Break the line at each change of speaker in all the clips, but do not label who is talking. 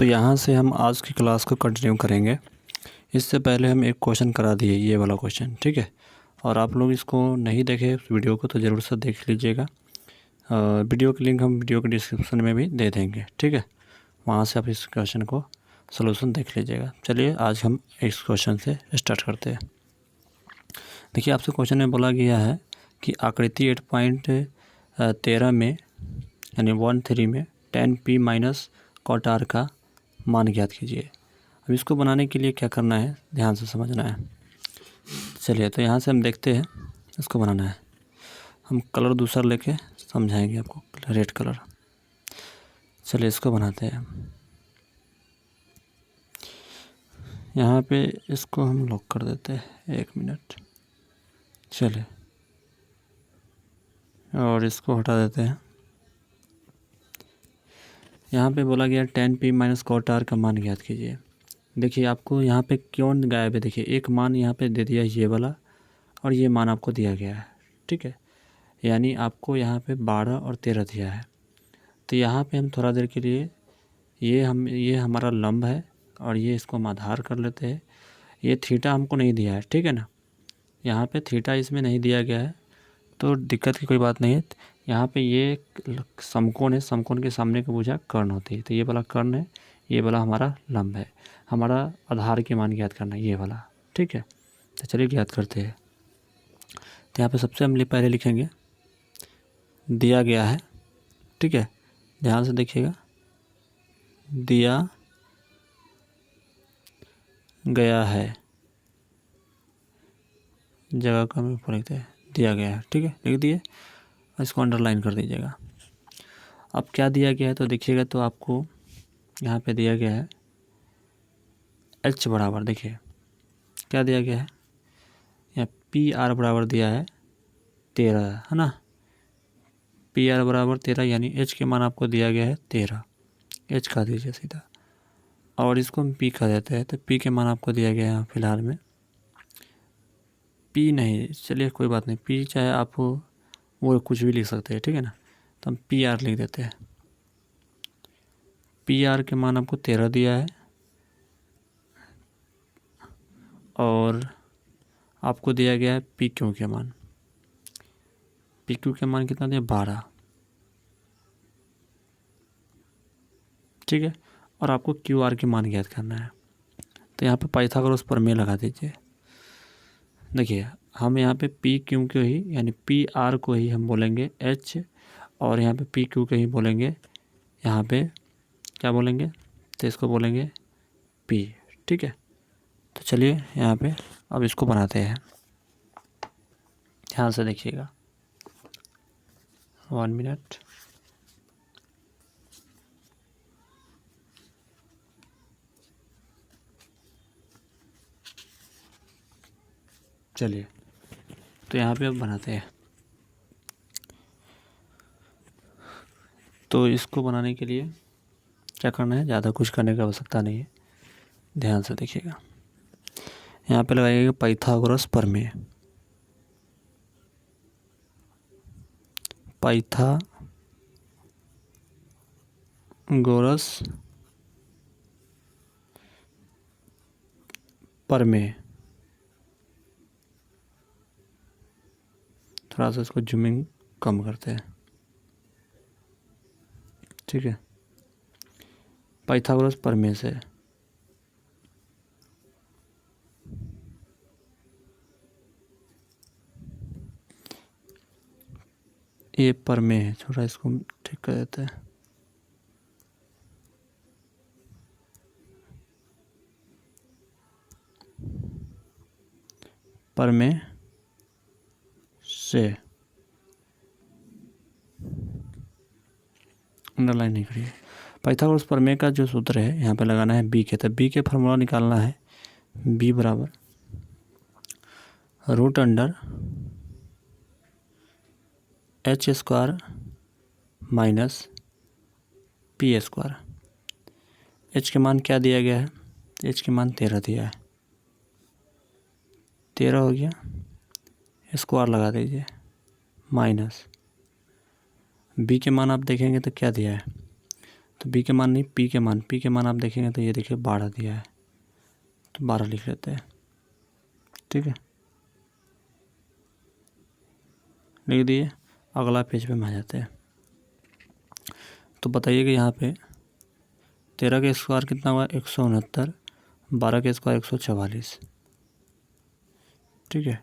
तो यहाँ से हम आज की क्लास को कंटिन्यू करेंगे। इससे पहले हम एक क्वेश्चन करा दिए, ये वाला क्वेश्चन, ठीक है। और आप लोग इसको नहीं देखे वीडियो को तो ज़रूर से देख लीजिएगा। वीडियो की लिंक हम वीडियो के डिस्क्रिप्शन में भी दे देंगे, ठीक है। वहाँ से आप इस क्वेश्चन को सलूशन देख लीजिएगा। चलिए आज हम इस क्वेश्चन से स्टार्ट करते हैं। देखिए, आपसे क्वेश्चन में बोला गया है कि आकृति 8.13 में यानी 1.3 में 10p माइनस कॉट आर का मान ज्ञात कीजिए। अब इसको बनाने के लिए क्या करना है, ध्यान से समझना है। चलिए, तो यहाँ से हम देखते हैं इसको बनाना है। हम कलर दूसरा लेके समझाएंगे आपको, रेड कलर। चलिए इसको बनाते हैं। यहाँ पे इसको हम लॉक कर देते हैं, 1 मिनट। चलिए, और इसको हटा देते हैं। यहाँ पे बोला गया 10p माइनस कॉट आर का मान ज्ञात कीजिए। देखिए, आपको यहाँ पे क्यों गायब है, देखिए एक मान यहाँ पे दे दिया ये वाला, और ये मान आपको दिया गया है, ठीक है। यानी आपको यहाँ पे 12 और 13 दिया है। तो यहाँ पे हम थोड़ा देर के लिए ये हमारा लंब है और ये इसको हम आधार कर लेते हैं। ये थीटा हमको नहीं दिया है, ठीक है ना। यहाँ पे थीटा इसमें नहीं दिया गया है तो दिक्कत की कोई बात नहीं है। यहाँ पे ये समकोण है, समकोण के सामने की भुजा कर्ण होती है। तो ये वाला कर्ण है, ये वाला हमारा लंब है। हमारा आधार के मान ज्ञात करना है ये वाला, ठीक है। तो चलिए ज्ञात करते हैं। तो यहाँ पे सबसे हम पहले लिखेंगे दिया गया है, ठीक है। ध्यान से देखिएगा, दिया गया है, जगह का हम ऊपर लिखते हैं दिया गया है, ठीक है, लिख दिए। इसको अंडरलाइन कर दीजिएगा। अब क्या दिया गया है तो देखिएगा, तो आपको यहाँ पे दिया गया है h बराबर, देखिए क्या दिया गया है, यहाँ पी आर बराबर दिया है 13, है ना। पी आर बराबर 13 यानी h के मान आपको दिया गया है 13, h का दीजिए सीधा, और इसको हम p का देते हैं। तो p के मान आपको दिया गया है फिलहाल में p नहीं, चलिए कोई बात नहीं, p चाहे आप वो कुछ भी लिख सकते हैं, ठीक है ना। तो हम पी आर लिख देते हैं। पी आर के मान आपको 13 दिया है और आपको दिया गया है पी क्यू के मान। पी क्यू के मान कितना दिया, 12, ठीक है। और आपको क्यू आर के मान ज्ञात करना है। तो यहाँ पे पाइथागोरस प्रमेय लगा दीजिए। देखिए, हम यहाँ पे पी क्यू को ही यानी पी आर को ही हम बोलेंगे एच, और यहाँ पे पी क्यू को ही बोलेंगे, यहाँ पे क्या बोलेंगे, तो इसको बोलेंगे पी, ठीक है। तो चलिए यहाँ पे अब इसको बनाते हैं। ध्यान से देखिएगा, 1 मिनट। चलिए, तो यहाँ पे अब बनाते हैं। तो इसको बनाने के लिए क्या करना है, ज़्यादा कुछ करने की आवश्यकता नहीं है। ध्यान से देखिएगा, यहाँ पे लगाइएगा पाइथागोरस प्रमेय। पाइथागोरस प्रमेय, थोड़ा सा इसको जूमिंग कम करते हैं, ठीक है। पाइथागोरस प्रमेय से ये प्रमेय है, थोड़ा इसको ठीक कर देते हैं। प्रमेय से अंडरलाइन नहीं करिए। पाइथागोरस प्रमेय का जो सूत्र है यहाँ पे लगाना है बी के। तो बी के फार्मूला निकालना है, बी बराबर root under H square minus P square. H के मान क्या दिया गया है, एच के मान 13 दिया है, 13 हो गया, स्क्वायर लगा दीजिए, माइनस बी के मान आप देखेंगे तो क्या दिया है, तो बी के मान नहीं, पी के मान आप देखेंगे तो ये देखिए 12 दिया है, तो 12 लिख लेते हैं। ठीक है, लिख दिए। अगला पेज पे हम आ जाते हैं। तो बताइए कि यहाँ पे 13 का स्क्वायर कितना हुआ, 169, 12 का स्क्वायर 144। ठीक है,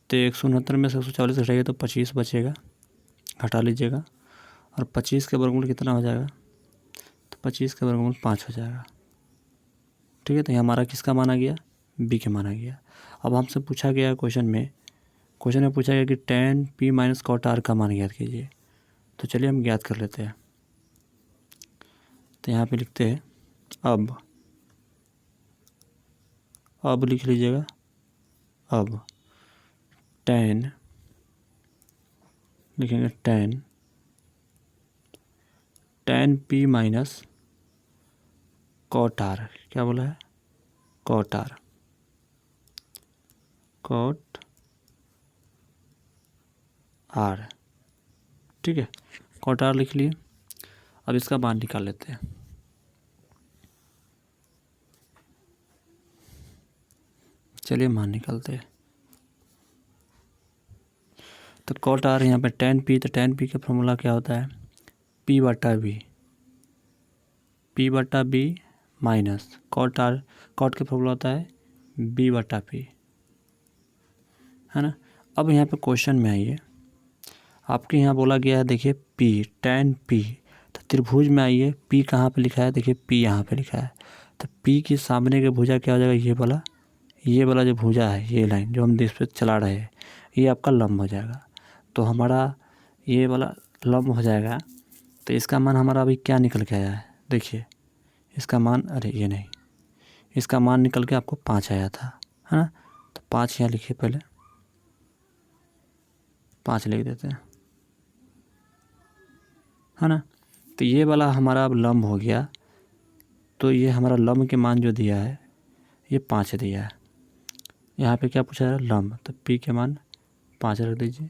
तो 169 में से 144 घटाइए तो 25 बचेगा, घटा लीजिएगा। और 25 के वर्गमूल कितना हो जाएगा, तो 25 का वर्गमूल 5 हो जाएगा। ठीक है, तो ये हमारा किसका माना गया, बी के माना गया। अब हमसे पूछा गया क्वेश्चन में पूछा गया कि tan p minus cot R का मान ज्ञात कीजिए। तो चलिए हम ज्ञात कर लेते हैं। तो यहाँ पे लिखते हैं अब लिख लीजिएगा। अब tan लिखेंगे, tan p minus cot R, क्या बोला है, कॉट आर। ठीक है, कॉट आर लिख लिए। अब इसका मान निकाल लेते हैं। चलिए मान निकालते हैं। तो कॉट आर यहाँ पे tan p, तो tan p का फॉर्मूला क्या होता है, p बटा B minus cot R. Cot का फॉर्मूला होता है b बटा p, है ना। अब यहाँ पे क्वेश्चन में आइए, आपके यहाँ बोला गया है, देखिए p, tan p। तो त्रिभुज में आइए, p कहाँ पे लिखा है, देखिए p यहाँ पे लिखा है। तो p के सामने का भुजा क्या हो जाएगा, ये वाला जो भुजा है, ये लाइन जो हम जिस पे चला रहे हैं, ये आपका लंब हो जाएगा। तो हमारा ये वाला लंब हो जाएगा। तो इसका मान हमारा अभी क्या निकल के आया है, देखिए इसका मान, अरे ये नहीं, इसका मान निकल के आपको 5 आया था, है ना। तो 5 यहाँ लिखिए, पहले 5 लिख देते हैं, है ना। तो ये वाला हमारा अब लंब हो गया। तो ये हमारा लंब के मान जो दिया है, ये 5 दिया है। यहाँ पे क्या पूछा है, लंब। तो p के मान 5 रख दीजिए।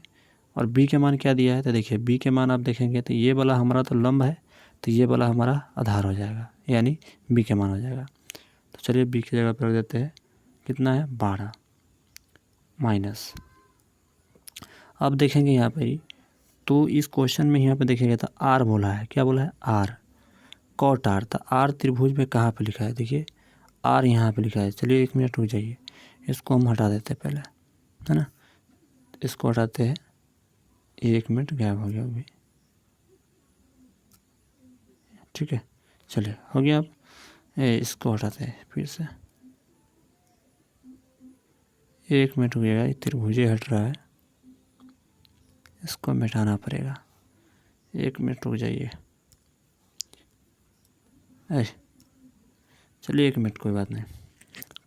और b के मान क्या दिया है, तो देखिए b के मान आप देखेंगे तो ये वाला हमारा तो लंब है, तो ये वाला हमारा आधार हो जाएगा, यानी b के मान हो जाएगा। तो चलिए b की जगह पर रख देते हैं, कितना है 12 माइनस। अब देखेंगे यहाँ पे, तो इस क्वेश्चन में यहाँ पे देखेंगे तो r बोला है, क्या बोला है, r कॉट आर। तो r त्रिभुज में कहाँ पे लिखा है, देखिए r यहाँ पे लिखा है। चलिए 1 मिनट रुक जाइए, इसको हम हटा देते हैं पहले, है ना। इसको हटाते हैं, 1 मिनट गायब हो गया अभी। ठीक है, चलिए हो गया। अब इसको हटाते हैं फिर से, 1 मिनट रुकिएगा, ये त्रिभुज हट रहा है, इसको मिटाना पड़ेगा। 1 मिनट रुक जाइए, चलिए 1 मिनट, कोई बात नहीं,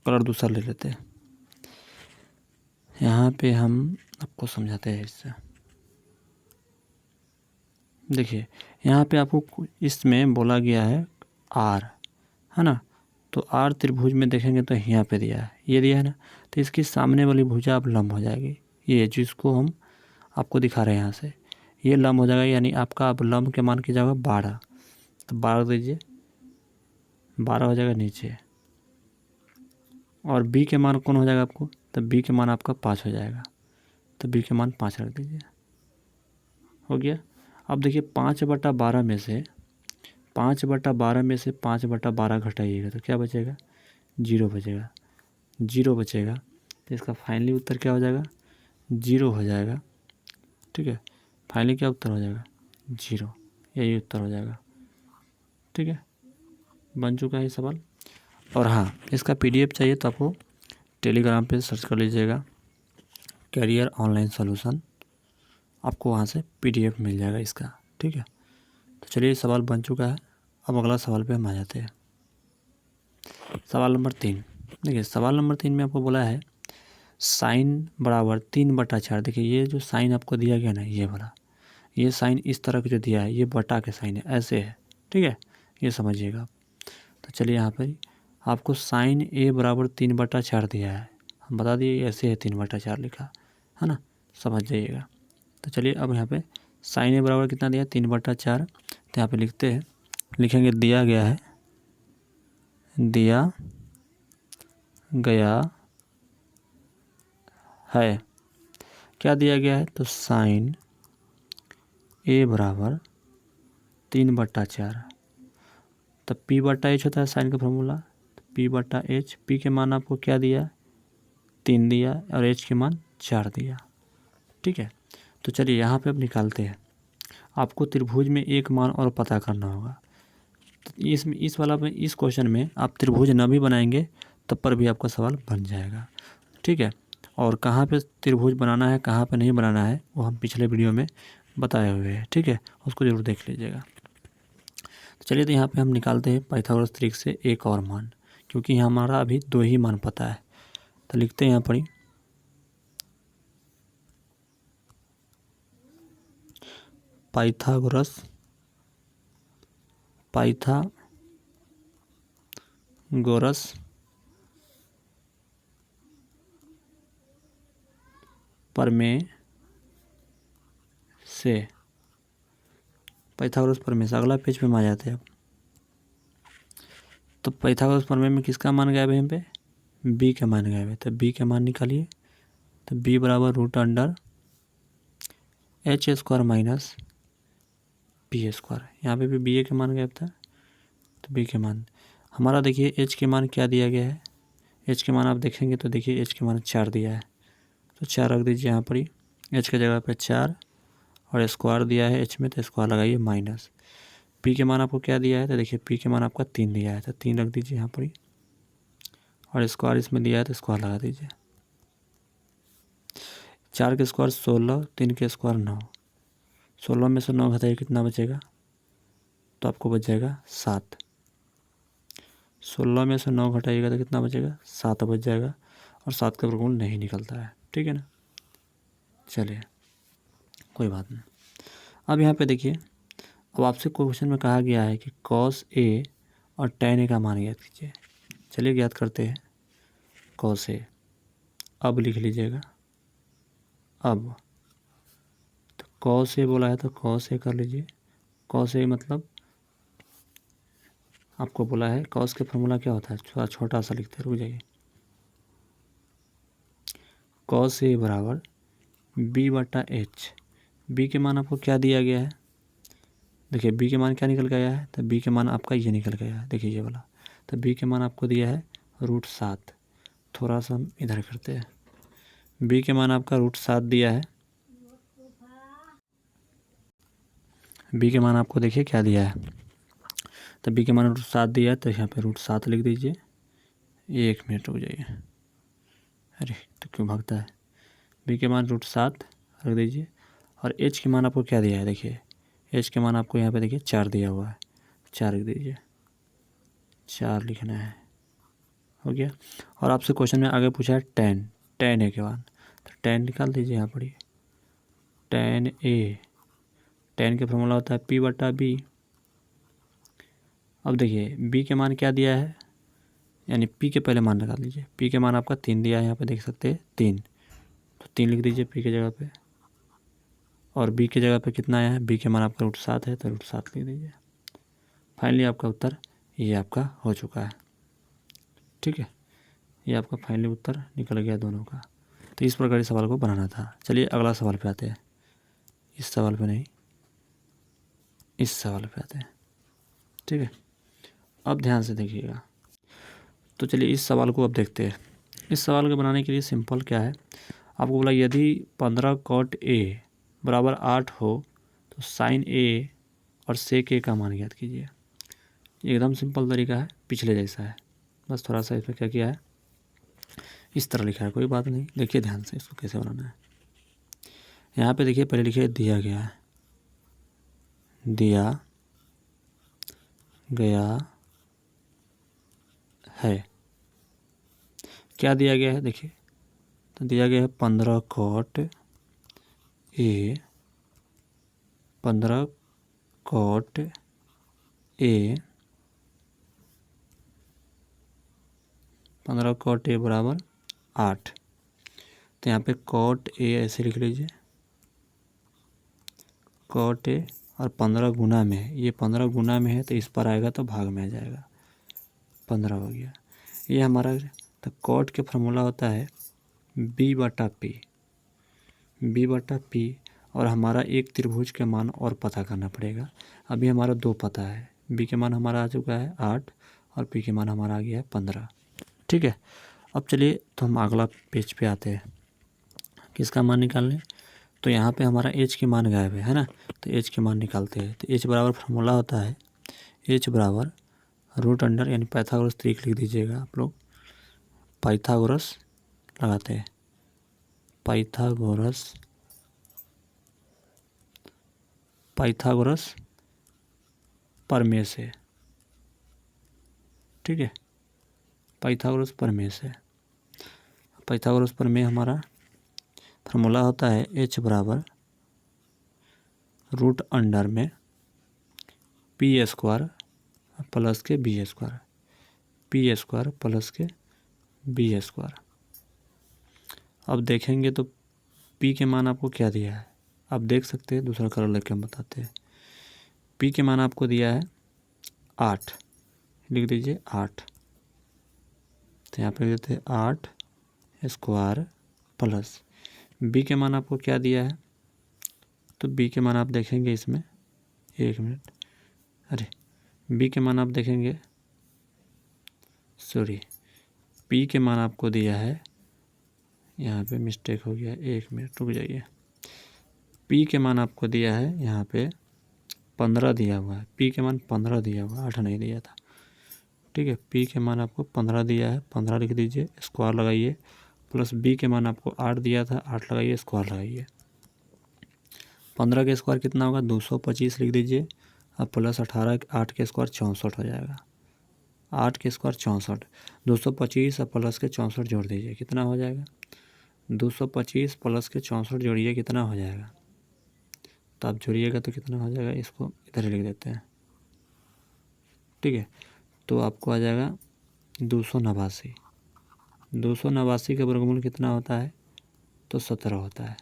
कलर दूसरा ले लेते हैं। यहाँ पे हम आपको समझाते हैं इससे। देखिए यहाँ पे आपको इसमें बोला गया है r, है ना। तो r त्रिभुज में देखेंगे तो यहाँ पे दिया है, ये दिया है ना। तो इसकी सामने वाली भुजा अब लंब हो जाएगी, ये जिसको हम आपको दिखा रहे हैं यहाँ से, ये लंब हो जाएगा। यानी आपका अब लंब के मान की जाएगा 12। तो 12 दीजिए, 12 हो जाएगा नीचे। और b के मान कौन हो जाएगा आपको, तो b के मान आपका 5 हो जाएगा। तो b के मान 5 रख दीजिए, हो गया। अब देखिए 5/12 में से 5/12 घटाइएगा तो क्या बचेगा, 0 बचेगा। 0 बचेगा तो इसका फाइनली उत्तर क्या हो जाएगा, 0 हो जाएगा। ठीक है, फाइनली क्या उत्तर हो जाएगा, 0, यही उत्तर हो जाएगा। ठीक है, बन चुका है सवाल। और हाँ, इसका PDF चाहिए तो आपको टेलीग्राम पे सर्च कर लीजिएगा, कैरियर ऑनलाइन सॉल्यूशन, आपको वहाँ से PDF मिल जाएगा इसका। ठीक है, तो चलिए सवाल बन चुका है। अब अगला सवाल पे हम आ जाते हैं। सवाल नंबर 3, देखिए सवाल नंबर 3 में आपको बोला है साइन बराबर 3/4। देखिए ये जो साइन आपको दिया गया ना, ये वाला, ये साइन इस तरह का जो दिया है, ये बटा के साइन है, ऐसे है। ठीक है, ये समझिएगा। तो चलिए यहाँ पर आपको साइन a बराबर 3/4 दिया है, हम बता दिए ऐसे है, 3/4 लिखा है ना, समझ जाइएगा। तो चलिए अब यहाँ पे साइन a बराबर कितना दिया है, 3/4। तो तो यहाँ पे लिखेंगे दिया गया है क्या दिया गया है, तो साइन ए बराबर 3/4। तब P/H होता है साइन का फॉर्मूला, तो P/H, P के मान आपको क्या दिया, 3 दिया और H के मान 4 दिया। ठीक है, तो चलिए यहाँ पे अब निकालते हैं। आपको त्रिभुज में एक मान और पता करना होगा। तो इस क्वेश्चन में आप त्रिभुज न भी बनाएंगे तब पर भी आपका सवाल बन जाएगा। ठीक है, और कहाँ पे त्रिभुज बनाना है, कहाँ पे नहीं बनाना है, वो हम पिछले वीडियो में बताए हुए हैं। ठीक है, उसको ज़रूर देख लीजिएगा। तो चलिए, तो यहाँ पे हम निकालते हैं पाइथागोरस ट्रिक से एक और मान, क्योंकि हमारा अभी 2 ही मान पता है। तो लिखते हैं यहाँ पर ही पाइथागोरस प्रमेय से अगला पेज पे हम आ जाते हैं। अब तो पाइथागोरस प्रमेय में किसका मान गायब है, यहाँ पे b का मान गायब है। तो b का मान निकालिए, तो b बराबर √(h² माइनस p²). यहाँ पे भी b के मान गायब था, तो b के मान हमारा देखिए h के मान क्या दिया गया है। h के मान आप देखेंगे तो देखिए h के मान 4 दिया है, तो 4 रख दीजिए यहाँ पर ही, h की जगह पे 4 और स्क्वायर दिया है h में, तो स्क्वायर लगाइए माइनस। p के मान आपको क्या दिया है, तो देखिए p के मान आपका 3 दिया है, तो 3 रख दीजिए यहाँ पर ही, और स्क्वायर इसमें दिया है तो स्क्वायर लगा दीजिए। 4 के स्क्वायर 16, 3 के स्क्वायर 9, 16 में से 9 घटाइए कितना बचेगा, तो आपको बच जाएगा 7। 16 में से 9 घटाइएगा तो कितना बचेगा, 7 बच जाएगा, और 7 का वर्गमूल नहीं निकलता है। ठीक है ना, चलिए कोई बात नहीं। अब यहाँ पे देखिए, अब आपसे क्वेश्चन में कहा गया है कि cos A और tan A का मान ज्ञात कीजिए। चलिए ज्ञात करते हैं cos A। अब लिख लीजिएगा, अब तो cos A बोला है तो cos A कर लीजिए। cos A मतलब आपको बोला है, cos का फॉर्मूला क्या होता है, थोड़ा छोटा सा लिखते, रुक जाइए। cos A बराबर B/H। b के मान आपको क्या दिया गया है, देखिए b के मान क्या निकल गया है, तो b के मान आपका ये निकल गया है, देखिए ये वाला। तो b के मान आपको दिया है √7। थोड़ा सा हम इधर करते हैं, b के मान आपका √7 दिया है। b के मान आपको देखिए क्या दिया है, तो b के मान √7 दिया है, तो यहाँ पे √7 लिख दीजिए। 1 मिनट रुक जाइए, अरे तो क्यों भागता है। b के मान √7 रख दीजिए, और h के मान आपको क्या दिया है, देखिए h के मान आपको यहाँ पे देखिए 4 दिया हुआ है, 4 लिख दीजिए, 4 लिखना है, हो गया। और आपसे क्वेश्चन में आगे पूछा है tan A के मान, तो tan निकाल दीजिए यहाँ पर, tan A, tan का फॉर्मूला होता है P/B। अब देखिए b के मान क्या दिया है, यानी p के पहले मान निकाल लीजिए। p के मान आपका 3 दिया है, यहाँ पे देख सकते हैं 3, तो 3 लिख दीजिए p की जगह पे, और b की जगह पे कितना आया है, b के मान आपका √7 है, तो √7 लिख दीजिए। फाइनली आपका उत्तर ये आपका हो चुका है। ठीक है, ये आपका फाइनली उत्तर निकल गया दोनों का। तो इस प्रकार सवाल को बनाना था। चलिए अगला सवाल पे आते हैं, इस सवाल पे नहीं, इस सवाल पे आते हैं। ठीक है, अब ध्यान से देखिएगा। तो चलिए इस सवाल को अब देखते हैं। इस सवाल को बनाने के लिए सिंपल क्या है, आपको बोला यदि 15 cot A बराबर 8 हो तो sin A और sec A का मान ज्ञात कीजिए। एकदम सिंपल तरीका है, पिछले जैसा है, बस थोड़ा सा इसमें क्या किया है, इस तरह लिखा है, कोई बात नहीं। देखिए ध्यान से इसको कैसे बनाना है। यहाँ पे देखिए पहले लिखिए दिया गया है, दिया गया है, क्या दिया गया है, देखिए तो दिया गया है 15 cot A, 15 cot A, 15 cot A बराबर 8। तो यहाँ पे cot A ऐसे लिख लीजिए, cot A और 15 गुना में है, ये 15 गुना में है तो इस पर आएगा तो भाग में आ जाएगा, 15 हो गया। ये हमारा तो कॉट के फार्मूला होता है बी बटा पी, और हमारा एक त्रिभुज के मान और पता करना पड़ेगा। अभी हमारा 2 पता है, बी के मान हमारा आ चुका है 8 और पी के मान हमारा आ गया है 15। ठीक है, अब चलिए तो हम अगला पेज पे आते हैं, किसका मान निकालने। तो यहाँ पे हमारा एच के मान गायब है ना, तो एच के मान निकालते हैं। तो एच बराबर फार्मूला होता है एच बराबर रूट अंडर यानी पाइथागोरस ट्रिक लिख दीजिएगा आप लोग। पाइथागोरस लगाते हैं, पाइथागोरस प्रमेय से, ठीक है, पाइथागोरस प्रमेय से। पाइथागोरस प्रमेय हमारा फार्मूला होता है एच बराबर रूट अंडर में पी स्क्वायर प्लस के B square, P square plus के बी स्क्वायर। अब देखेंगे तो पी के मान आपको क्या दिया है, आप देख सकते हैं, दूसरा कलर लेके हम बताते हैं। पी के मान आपको दिया है 8, लिख दीजिए 8, तो यहाँ पे लिख देते हैं 8 स्क्वायर प्लस बी के मान आपको क्या दिया है, तो बी के मान आप देखेंगे इसमें, 1 मिनट, अरे बी के मान आप देखेंगे, सॉरी पी के मान आपको दिया है, यहाँ पे मिस्टेक हो गया, 1 मिनट रुक जाइए। पी के मान आपको दिया है यहाँ पे 15 दिया हुआ है, पी के मान 15 दिया हुआ है, 8 नहीं दिया था। ठीक है, पी के मान आपको 15 दिया है, 15 लिख दीजिए, स्क्वायर लगाइए, प्लस बी के मान आपको 8 दिया था, 8 लगाइए, स्क्वायर लगाइए। 15 के स्क्वायर कितना होगा, 225 लिख दीजिए, अब प्लस 18, 8 के स्क्वायर 64 हो जाएगा, 8 के स्क्वायर 64, 225 और प्लस के 64 जोड़ दीजिए, कितना हो जाएगा, 225 प्लस के 64 जोड़िए, कितना हो जाएगा, तो आप जोड़िएगा तो कितना हो जाएगा, इसको इधर लिख देते हैं। ठीक है, तो आपको आ जाएगा 289, 289 का वर्गमूल कितना होता है, तो 17 होता है।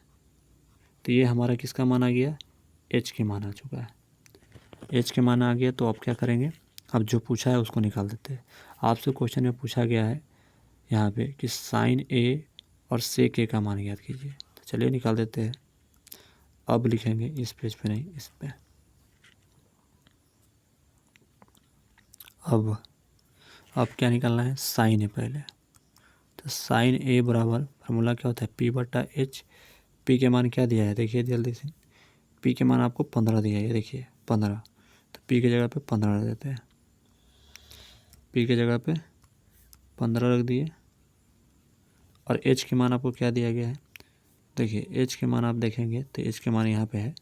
तो ये हमारा किसका मान आ गया, एच के मान आ चुका है, एच के मान आ गया। तो आप क्या करेंगे, अब जो पूछा है उसको निकाल देते हैं। आपसे क्वेश्चन में पूछा गया है यहाँ पे कि साइन ए और सेक ए का मान याद कीजिए, तो चलिए निकाल देते हैं। अब लिखेंगे इस पेज पे नहीं, इस पे। अब क्या निकालना है, साइन ए पहले। तो साइन ए बराबर फार्मूला क्या होता है, पी बटा एच। पी के मान क्या दिया है, देखिए जल्दी से, पी के मान आपको 15 दिया है, देखिए 15, तो पी की जगह पे 15 रख देते हैं, पी की जगह पे 15 रख दिए। और एच के मान आपको क्या दिया गया है, देखिए एच के मान आप देखेंगे तो एच के मान यहाँ पे है,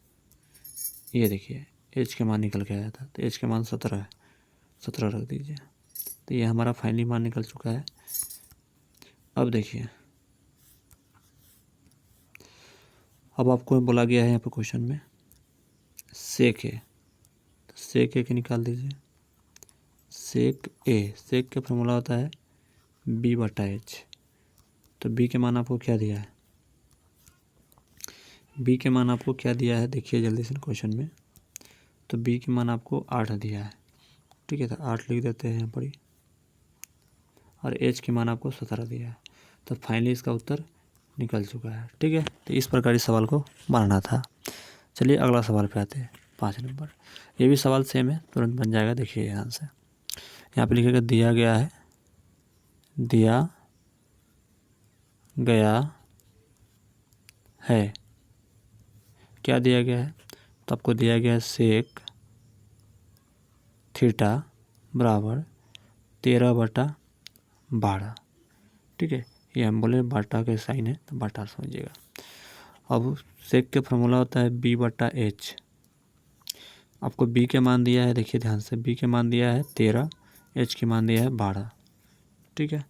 ये देखिए एच के मान निकल के आया था, तो एच के मान 17 है, 17 रख दीजिए। तो ये हमारा फाइनली मान निकल चुका है। अब देखिए, अब आपको बोला गया है यहाँ पे क्वेश्चन में सेक ए, तो सेक ए के निकाल दीजिए। सेक के फार्मूला होता है बी बटा एच। तो बी के मान आपको क्या दिया है, बी के मान आपको क्या दिया है, देखिए जल्दी से क्वेश्चन में। तो बी के मान आपको 8 दिया है, ठीक है, तो 8 लिख देते हैं यहाँ पर ही। और एच के मान आपको 17 दिया है, तो फाइनली इसका उत्तर निकल चुका है। ठीक है, तो इस प्रकार इस सवाल को बनाना था। चलिए अगला सवाल पे आते हैं, 5 नंबर। ये भी सवाल सेम है, तुरंत बन जाएगा, देखिए ध्यान से। यहाँ पे लिखेगा दिया गया है, दिया गया है, क्या दिया गया है, तो आपको दिया गया है सेक थीटा बराबर 13/12। ठीक है, ये हम बोले बाटा के साइन है तो बाटा समझिएगा। अब सेक के फार्मूला होता है बी बटा एच। आपको बी के मान दिया है, देखिए ध्यान से, बी के मान दिया है 13, एच के मान दिया है 12। ठीक है,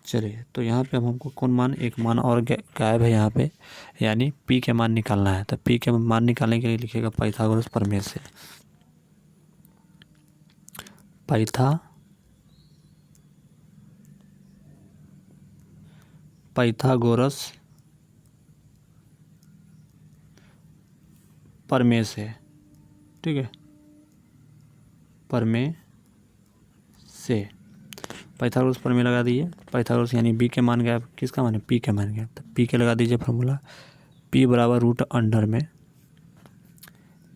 चलिए तो यहाँ पे अब हमको कौन मान, एक मान और गायब है यहाँ पे, यानी पी के मान निकालना है। तो पी के मान निकालने के लिए लिखिएगा पाइथागोरस प्रमेय से, पाइथागोरस प्रमेय से। ठीक है, प्रमेय से पाइथागोरस प्रमेय लगा दीजिए। पाइथागोरस यानी बी के मान गया, किसका मान है, पी के मान गया, तो पी के लगा दीजिए फार्मूला, पी बराबर रूट अंडर में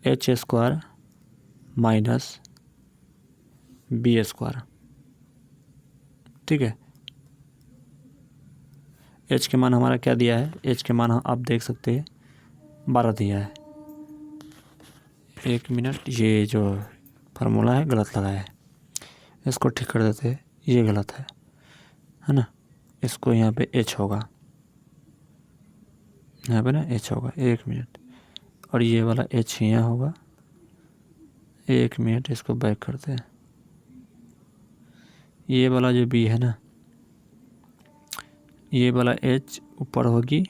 h² माइनस बी स्क्वायर। ठीक है, h के मान हमारा क्या दिया है, h के मान आप देख सकते हैं 12 दिया है। 1 मिनट, ये जो फार्मूला है गलत लगाया है, इसको ठीक कर देते हैं, ये गलत है ना। इसको यहाँ पे h होगा, यहाँ पे ना h होगा। 1 मिनट, और ये वाला h यहाँ होगा। 1 मिनट, इसको बैक करते हैं। ये वाला जो b है ना, ये वाला h ऊपर होगी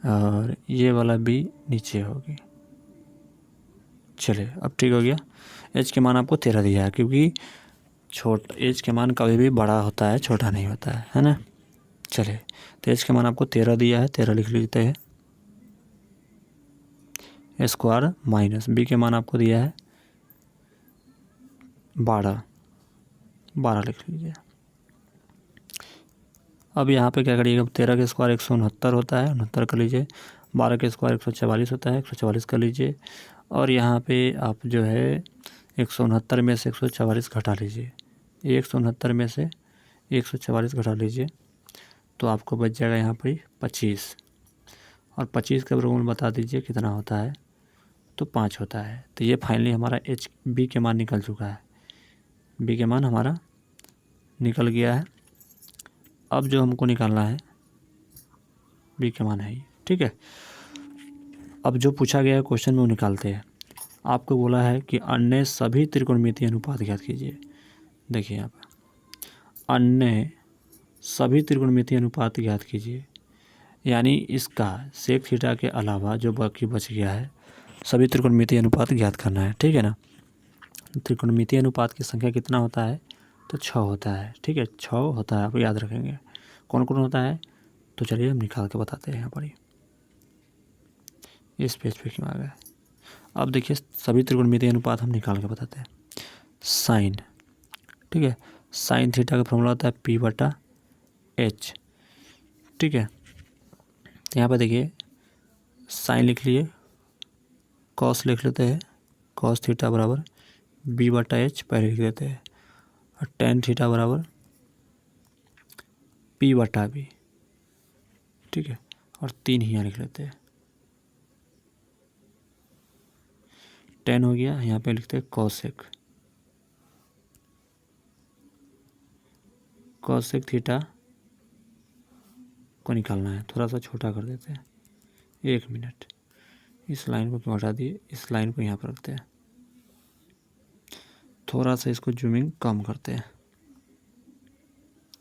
और ये वाला b नीचे होगी। चलिए अब ठीक हो गया। h के मान आपको 13 दिया है, क्योंकि h के मान कभी भी बड़ा होता है, छोटा नहीं होता है ना। चलिए, तो h के मान आपको 13 दिया है, 13 लिख लेते हैं, स्क्वायर माइनस b के मान आपको दिया है 12 लिख लीजिए। अब यहाँ पे क्या करिएगा, 13 के स्क्वायर 169 होता है, 69 कर लीजिए। 12 के स्क्वायर 144 होता है, 144 कर लीजिए। और यहाँ पे आप जो है 169 में से 144 घटा लीजिए। 169 में से 144 घटा लीजिए, तो आपको बच जाएगा यहाँ पर 25। और 25 का वर्गमूल बता दीजिए कितना होता है, तो 5 होता है। तो ये फाइनली हमारा बी के मान निकल चुका है, बी के मान हमारा निकल गया है। अब जो हमको निकालना है बी के मान है ये, ठीक है। अब जो पूछा गया है क्वेश्चन में वो निकालते हैं। आपको बोला है कि अन्य सभी त्रिकोणमितीय अनुपात ज्ञात कीजिए। देखिए यहाँ पर अन्य सभी त्रिकोणमितीय अनुपात ज्ञात कीजिए, यानी इसका सेक थीटा के अलावा जो बाकी बच गया है सभी त्रिकोणमितीय अनुपात ज्ञात करना है, ठीक है ना। त्रिकोणमितीय अनुपात की संख्या कितना होता है, तो 6 होता है, ठीक है, 6 होता है, आप याद रखेंगे कौन कौन होता है। तो चलिए हम निकाल के बताते हैं यहाँ पर ही, इस पेज पे क्यों आ गया। अब देखिए सभी त्रिकोणमितीय अनुपात हम निकाल के बताते हैं। साइन, ठीक है, साइन थीटा का फॉर्मूला होता है p/h, ठीक है। तो यहाँ पर देखिए साइन लिख लिए, कॉस लिख लेते हैं, कॉस थीटा बराबर b/h पहले लिख देते हैं, और टेन थीटा बराबर p/b, ठीक है, और 3 ही यहाँ लिख लेते हैं। टेन हो गया, यहाँ पे लिखते हैं कॉसेक, कॉसेक थीटा को निकालना है, थोड़ा सा छोटा कर देते हैं। 1 मिनट, इस लाइन को क्यों हटा दिए, इस लाइन को यहाँ पर रखते हैं, थोड़ा सा इसको जूमिंग कम करते हैं।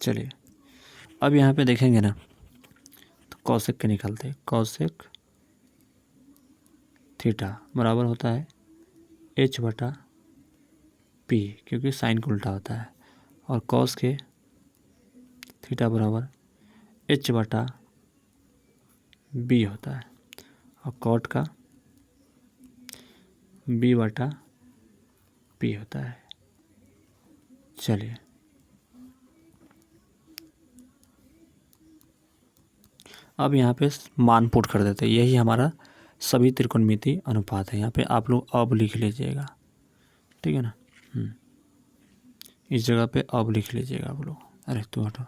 चलिए अब यहाँ पे देखेंगे ना, तो कॉसेक के निकालते हैं। कॉसेक थीटा बराबर होता है h/p, क्योंकि साइन को उल्टा होता है, और कॉस के थीटा बराबर h/b होता है, और कॉट का b/p होता है। चलिए अब यहाँ पे मान पुट कर देते हैं, यही हमारा सभी त्रिकोणमितीय अनुपात है। यहाँ पे आप लोग अब लिख लीजिएगा, ठीक है ना। इस जगह पे अब लिख लीजिएगा आप लोग, अरे तू हटो।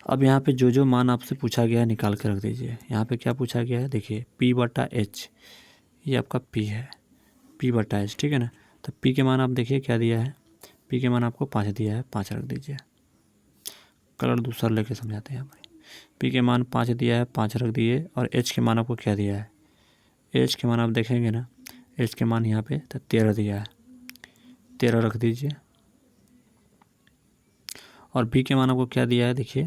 अब यहाँ पे जो जो मान आपसे पूछा गया है निकाल के रख दीजिए। यहाँ पे क्या पूछा गया है, देखिए p/h, ये आपका p है, p/h, ठीक है ना। तो p के मान आप देखिए क्या दिया है, p के मान आपको 5 दिया है, 5 रख दीजिए। कलर दूसरा लेके समझाते हैं यहाँ पर। p के मान 5 दिया है, 5 रख दिए। और h के मान आपको क्या दिया है, h के मान आप देखेंगे ना, h के मान यहाँ पे तो 13 दिया है, 13 रख दीजिए। और b के मान आपको क्या दिया है, देखिए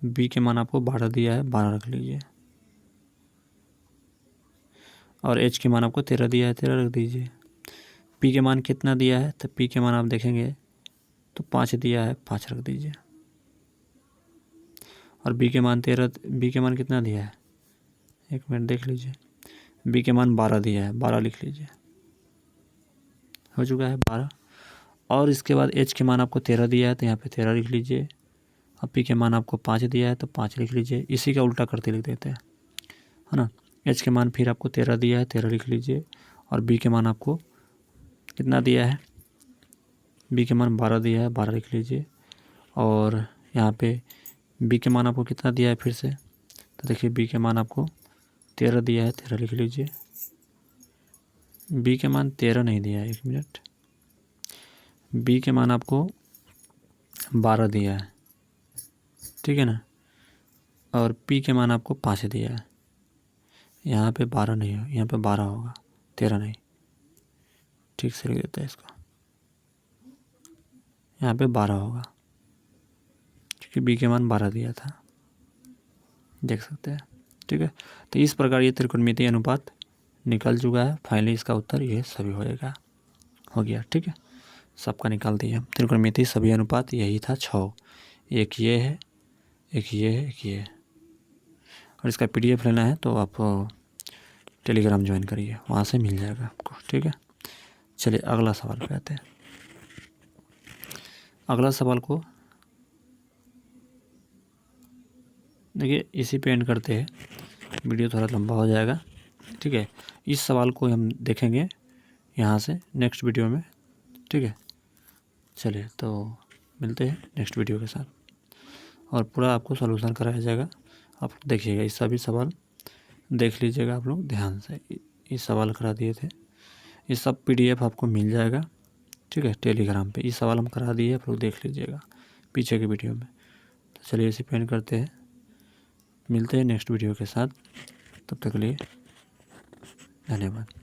b के मान आपको 12 दिया है, 12 रख लीजिए। और h के मान आपको 13 दिया है, 13 रख दीजिए। p के मान कितना दिया है, तो p के मान आप देखेंगे तो 5 दिया है, 5 रख दीजिए। और b के मान 13, b के मान कितना दिया है, 1 मिनट देख लीजिए। बी के मान 12 दिया है, 12 लिख लीजिए, हो चुका है 12। और इसके बाद एच के मान आपको 13 दिया है तो यहाँ पे 13 लिख लीजिए। और पी के मान आपको 5 दिया है तो 5 लिख लीजिए। इसी का उल्टा करते लिख देते हैं, है ना। एच के मान फिर आपको 13 दिया है, 13 लिख लीजिए। और बी के मान आपको कितना दिया है, बी के मान 12 दिया है, 12 लिख लीजिए। और यहाँ पे बी के मान आपको कितना दिया है फिर से, तो देखिए बी के मान आपको 13 दिया है, 13 लिख लीजिए। बी के मान 13 नहीं दिया है, 1 मिनट, बी के मान आपको 12 दिया है, ठीक है ना। और पी के मान आपको 5 दिया है। यहाँ पे 12 नहीं है, यहाँ पे 12 होगा, 13 नहीं। ठीक से लिख देते हैं इसको, यहाँ पे 12 होगा क्योंकि बी के मान 12 दिया था, देख सकते हैं, ठीक है। तो इस प्रकार ये त्रिकोणमितीय अनुपात निकल चुका है। फाइनली इसका उत्तर ये सभी हो गया, ठीक है। सबका निकाल दिए हम। त्रिकोणमितीय सभी अनुपात यही था 6, एक ये है, एक ये है, एक ये है। और इसका PDF लेना है तो आप टेलीग्राम ज्वाइन करिए, वहाँ से मिल जाएगा आपको, ठीक है। चलिए अगला सवाल पे आते हैं। अगला सवाल को देखिए इसी पे एंड करते हैं, वीडियो थोड़ा लंबा हो जाएगा, ठीक है। इस सवाल को हम देखेंगे यहाँ से नेक्स्ट वीडियो में, ठीक है। चलिए तो मिलते हैं नेक्स्ट वीडियो के साथ, और पूरा आपको सॉल्यूशन कराया जाएगा। आप देखिएगा, इस सभी सवाल देख लीजिएगा आप लोग ध्यान से, ये सवाल करा दिए थे, ये सब PDF आपको मिल जाएगा, ठीक है, टेलीग्राम पे। ये सवाल हम करा दिए, आप लोग देख लीजिएगा पीछे के वीडियो में। तो चलिए इसे पेन करते हैं, मिलते हैं नेक्स्ट वीडियो के साथ, तब तक के लिए धन्यवाद।